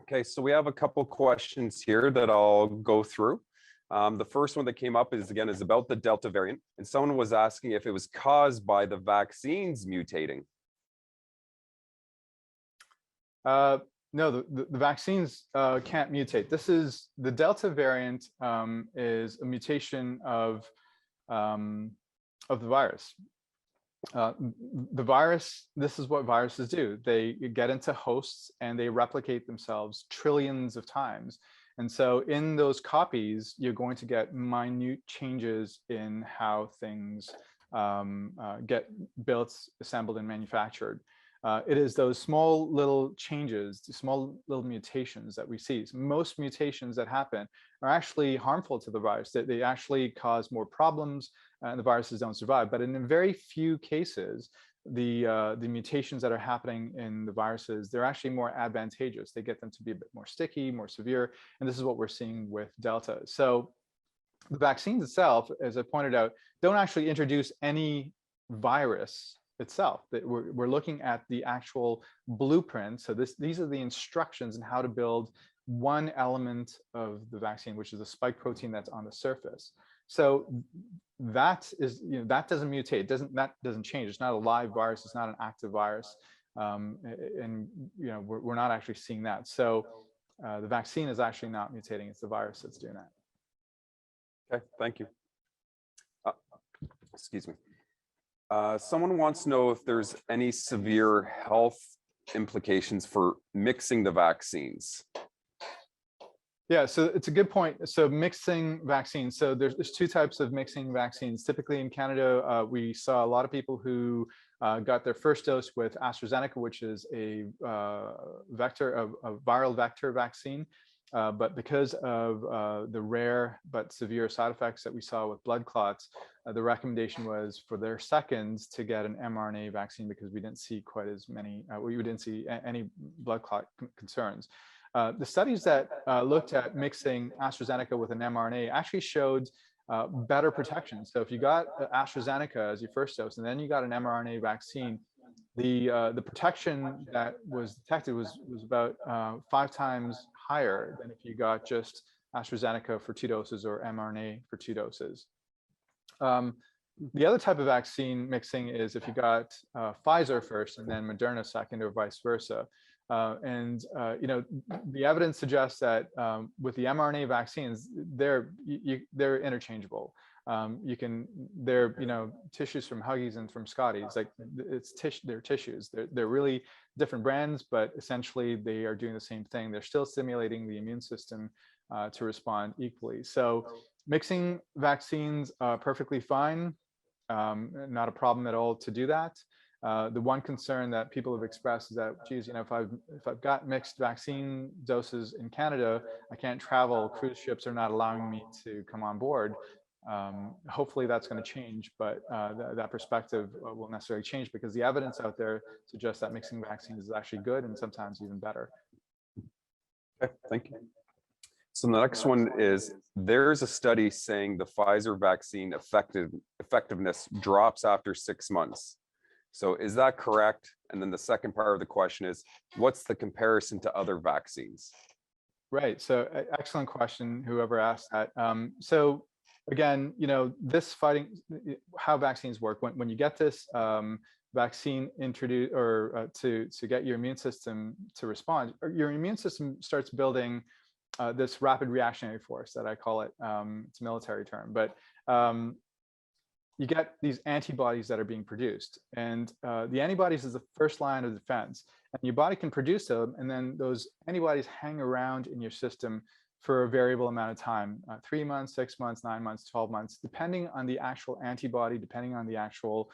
Okay, so we have a couple questions here that I'll go through. The first one that came up is about the Delta variant, and someone was asking if it was caused by the vaccines mutating. No, the vaccines can't mutate. This is the Delta variant is a mutation of the virus. The virus, this is what viruses do. They get into hosts and they replicate themselves trillions of times. And so in those copies, you're going to get minute changes in how things get built, assembled, and manufactured. It is those small little changes, small little mutations that we see. So most mutations that happen are actually harmful to the virus. They actually cause more problems, and the viruses don't survive. But in very few cases, the mutations that are happening in the viruses, they're actually more advantageous. They get them to be a bit more sticky, more severe, and this is what we're seeing with Delta. So the vaccines itself, as I pointed out, don't actually introduce any virus itself. That we're looking at the actual blueprint. So these are the instructions on how to build one element of the vaccine, which is the spike protein that's on the surface. So that is, that doesn't mutate. That doesn't change. It's not a live virus. It's not an active virus, and we're not actually seeing that. So the vaccine is actually not mutating. It's the virus that's doing that. Okay, thank you. Excuse me. Someone wants to know if there's any severe health implications for mixing the vaccines. Yeah, so it's a good point. So mixing vaccines. So there's two types of mixing vaccines. Typically in Canada, we saw a lot of people who got their first dose with AstraZeneca, which is a viral vector vaccine. But because of the rare but severe side effects that we saw with blood clots, the recommendation was for their seconds to get an mRNA vaccine because we didn't see quite as many, we didn't see any blood clot concerns. The studies that looked at mixing AstraZeneca with an mRNA actually showed better protection. So if you got AstraZeneca as your first dose and then you got an mRNA vaccine, the protection that was detected was about 5 times higher than if you got just AstraZeneca for 2 doses or mRNA for 2 doses. The other type of vaccine mixing is if you got Pfizer first and then Moderna second, or vice versa. The evidence suggests that with the mRNA vaccines, they're interchangeable. They're tissues from Huggies and from Scotties. Like they're tissues. They're really different brands, but essentially they are doing the same thing. They're still stimulating the immune system to respond equally. So mixing vaccines perfectly fine, not a problem at all to do that. The one concern that people have expressed is that, geez, if I've got mixed vaccine doses in Canada, I can't travel. Cruise ships are not allowing me to come on board. Hopefully that's going to change, but that perspective will necessarily change because the evidence out there suggests that mixing vaccines is actually good and sometimes even better. Okay, thank you. So the next one is, there's a study saying the Pfizer vaccine effectiveness drops after 6 months. So is that correct? And then the second part of the question is, what's the comparison to other vaccines? Right. So excellent question, whoever asked that. So again, how vaccines work. When you get this vaccine introduced, or to get your immune system to respond, your immune system starts building this rapid reactionary force that I call it. It's a military term, but you get these antibodies that are being produced, and the antibodies is the first line of defense, and your body can produce them, and then those antibodies hang around in your system for a variable amount of time, 3 months, 6 months, 9 months, 12 months, depending on the actual antibody, depending on the actual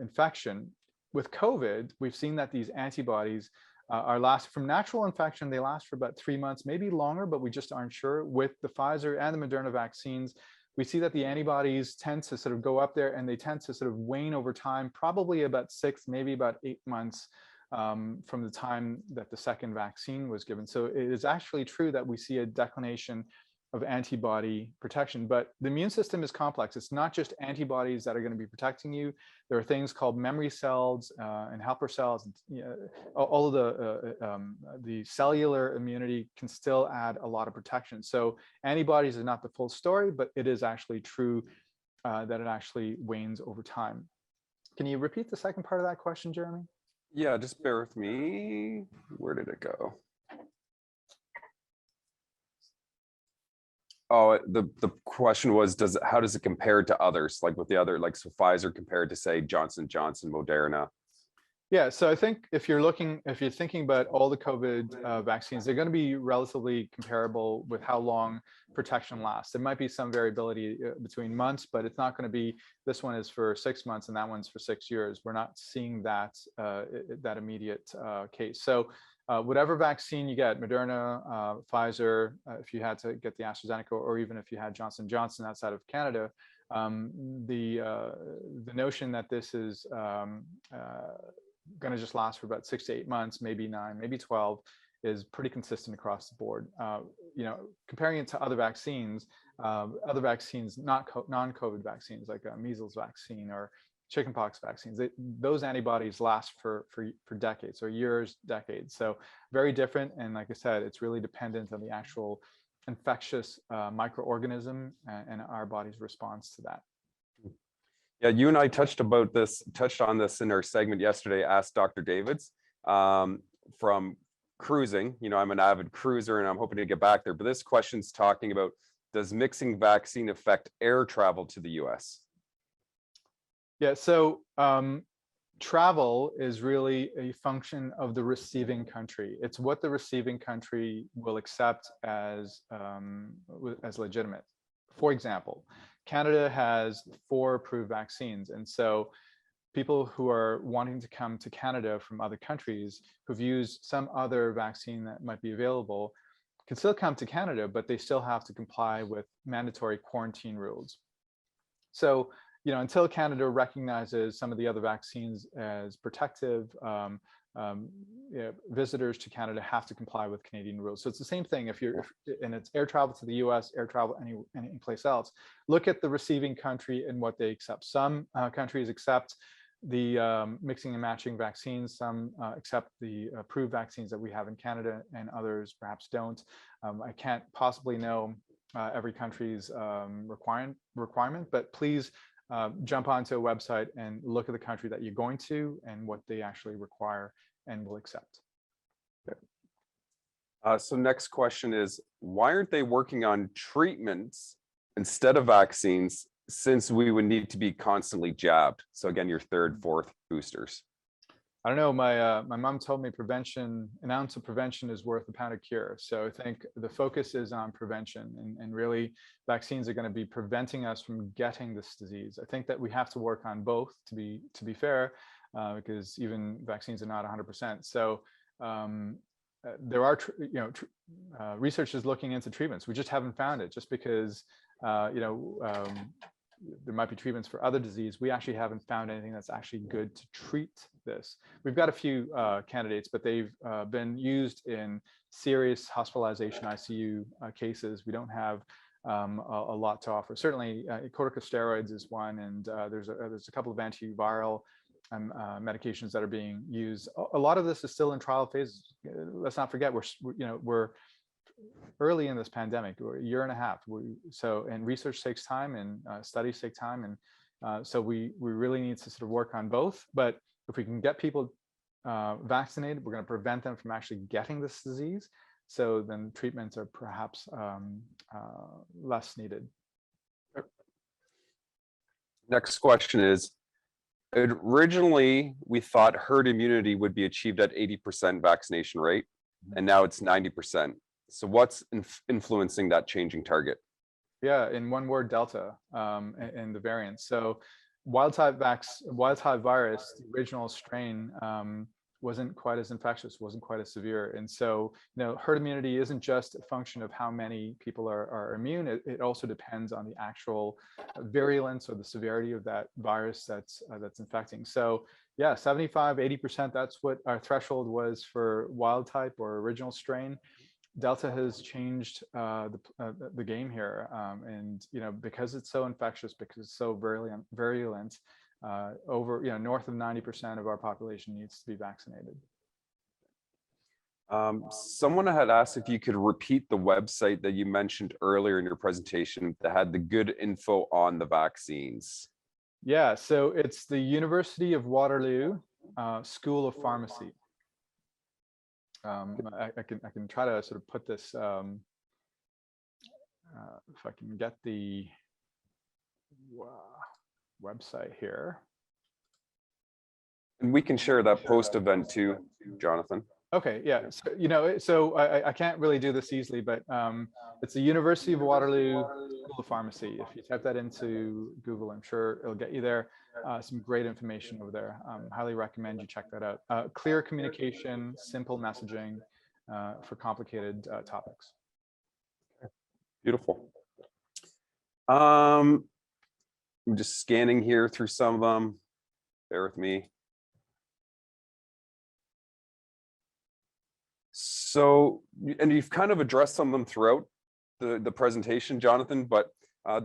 infection. With COVID, we've seen that these antibodies from natural infection, they last for about 3 months, maybe longer, but we just aren't sure. With the Pfizer and the Moderna vaccines, we see that the antibodies tend to sort of go up there and they tend to sort of wane over time, probably about 6, maybe about 8 months from the time that the second vaccine was given. So it is actually true that we see a declination of antibody protection. But the immune system is complex. It's not just antibodies that are going to be protecting you. There are things called memory cells and helper cells. And, all of the cellular immunity can still add a lot of protection. So antibodies are not the full story, but it is actually true that it actually wanes over time. Can you repeat the second part of that question, Jeremy? Yeah, just bear with me. Where did it go? Oh, the question was, how does it compare to others? Like with the other, like so Pfizer compared to say Johnson & Johnson, Moderna. Yeah, so I think if you're thinking about all the COVID vaccines, they're going to be relatively comparable with how long protection lasts. There might be some variability between months, but it's not going to be, this one is for 6 months and that one's for 6 years. We're not seeing that that immediate case. So whatever vaccine you get, Moderna, Pfizer, if you had to get the AstraZeneca, or even if you had Johnson & Johnson outside of Canada, the notion that this is going to just last for about 6 to 8 months, maybe 9, maybe 12, is pretty consistent across the board. Comparing it to other vaccines, non-COVID vaccines like a measles vaccine or chickenpox vaccines, those antibodies last for decades or years, decades. So very different. And like I said, it's really dependent on the actual infectious microorganism and our body's response to that. Yeah, you and I touched on this in our segment yesterday, Ask Dr. Davids, from cruising. I'm an avid cruiser and I'm hoping to get back there. But this question's talking about, does mixing vaccine affect air travel to the US? Yeah, so travel is really a function of the receiving country. It's what the receiving country will accept as legitimate. For example, Canada has 4 approved vaccines. And so people who are wanting to come to Canada from other countries who've used some other vaccine that might be available can still come to Canada, but they still have to comply with mandatory quarantine rules. So, until Canada recognizes some of the other vaccines as protective, visitors to Canada have to comply with Canadian rules. So it's the same thing and it's air travel to the US, air travel any place else. Look at the receiving country and what they accept. Some countries accept the mixing and matching vaccines, some accept the approved vaccines that we have in Canada, and others perhaps don't. I can't possibly know every country's requirement, but please jump onto a website and look at the country that you're going to and what they actually require and will accept. So next question is, why aren't they working on treatments instead of vaccines, since we would need to be constantly jabbed? So again, your 3rd, 4th boosters. I don't know. My mom told me an ounce of prevention is worth a pound of cure. So I think the focus is on prevention, and really vaccines are going to be preventing us from getting this disease. I think that we have to work on both to be fair, because even vaccines are not 100%. So there are research is looking into treatments. We just haven't found it. Just because there might be treatments for other disease, we actually haven't found anything that's actually good to treat this. We've got a few candidates, but they've been used in serious hospitalization ICU cases. We don't have a lot to offer. Certainly, corticosteroids is one, and there's a couple of antiviral medications that are being used. A lot of this is still in trial phases. Let's not forget, we're early in this pandemic. We're a year and a half. And research takes time, and studies take time, and so we really need to sort of work on both. But if we can get people vaccinated, we're going to prevent them from actually getting this disease. So then treatments are perhaps less needed. Next question is, originally we thought herd immunity would be achieved at 80% vaccination rate, and now it's 90%. So what's influencing that changing target? Yeah, in one word, Delta, and the variants. So wild type virus, the original strain, wasn't quite as infectious, wasn't quite as severe. And so, herd immunity isn't just a function of how many people are immune. It also depends on the actual virulence or the severity of that virus that's infecting. So yeah, 75, 80%, that's what our threshold was for wild type or original strain. Delta has changed the game here, and because it's so infectious, because it's so virulent, over north of 90% of our population needs to be vaccinated. Someone had asked if you could repeat the website that you mentioned earlier in your presentation that had the good info on the vaccines. Yeah, so it's the University of Waterloo School of Pharmacy. I can try to sort of put this, if I can get the website here. And we can share that post event too, Jonathan. Okay, yeah. So, I can't really do this easily, but it's the University of Waterloo School of Pharmacy. If you type that into Google, I'm sure it'll get you there. Some great information over there. Highly recommend you check that out. Clear communication, simple messaging for complicated topics. Beautiful. I'm just scanning here through some of them. Bear with me. So, and you've kind of addressed some of them throughout the presentation, Jonathan, but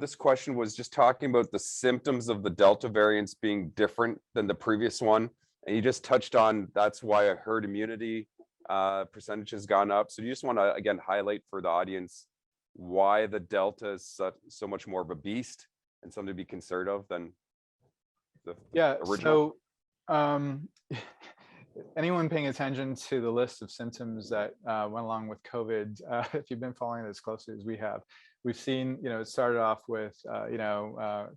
this question was just talking about the symptoms of the Delta variants being different than the previous one. And you just touched on that's why herd immunity percentage has gone up. So you just want to, again, highlight for the audience why the Delta is so much more of a beast and something to be concerned of than the original? So anyone paying attention to the list of symptoms that went along with COVID, if you've been following it as closely as we have, we've seen, it started off with,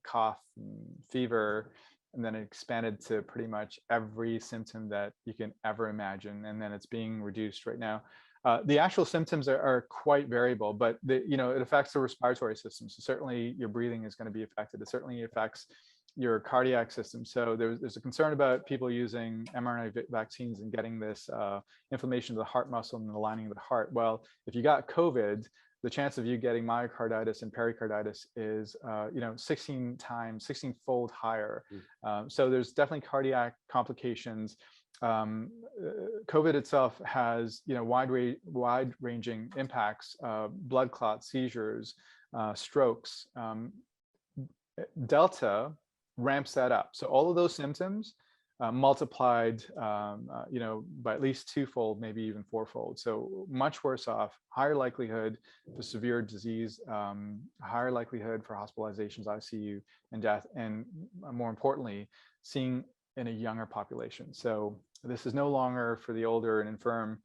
cough, and fever, and then it expanded to pretty much every symptom that you can ever imagine. And then it's being reduced right now. The actual symptoms are quite variable, but it affects the respiratory system. So certainly your breathing is going to be affected. It certainly affects your cardiac system. So there's a concern about people using mRNA vaccines and getting this inflammation of the heart muscle and the lining of the heart. Well, if you got COVID, the chance of you getting myocarditis and pericarditis is 16-fold higher. So there's definitely cardiac complications. COVID itself has wide-ranging impacts, blood clots, seizures, strokes. Delta ramps that up. So all of those symptoms multiplied, by at least twofold, maybe even fourfold. So much worse off, higher likelihood for severe disease, higher likelihood for hospitalizations, ICU, and death, and more importantly, seeing in a younger population. So this is no longer for the older and infirm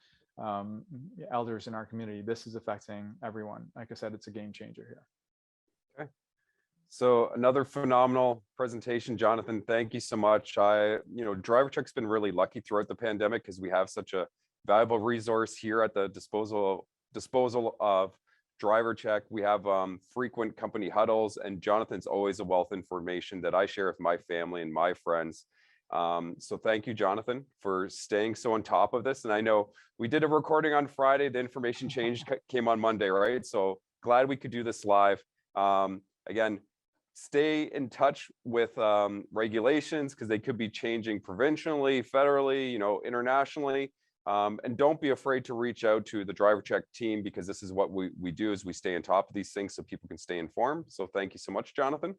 elders in our community. This is affecting everyone. Like I said, it's a game changer here. Okay. So another phenomenal presentation, Jonathan. Thank you so much. Driver Check's been really lucky throughout the pandemic because we have such a valuable resource here at the disposal of Driver Check. We have frequent company huddles, and Jonathan's always a wealth of information that I share with my family and my friends. So thank you, Jonathan, for staying so on top of this. And I know we did a recording on Friday. The information change came on Monday, right? So glad we could do this live. Again, stay in touch with regulations because they could be changing provincially, federally, internationally. And don't be afraid to reach out to the Driver Check team because this is what we do is we stay on top of these things so people can stay informed. So thank you so much, Jonathan.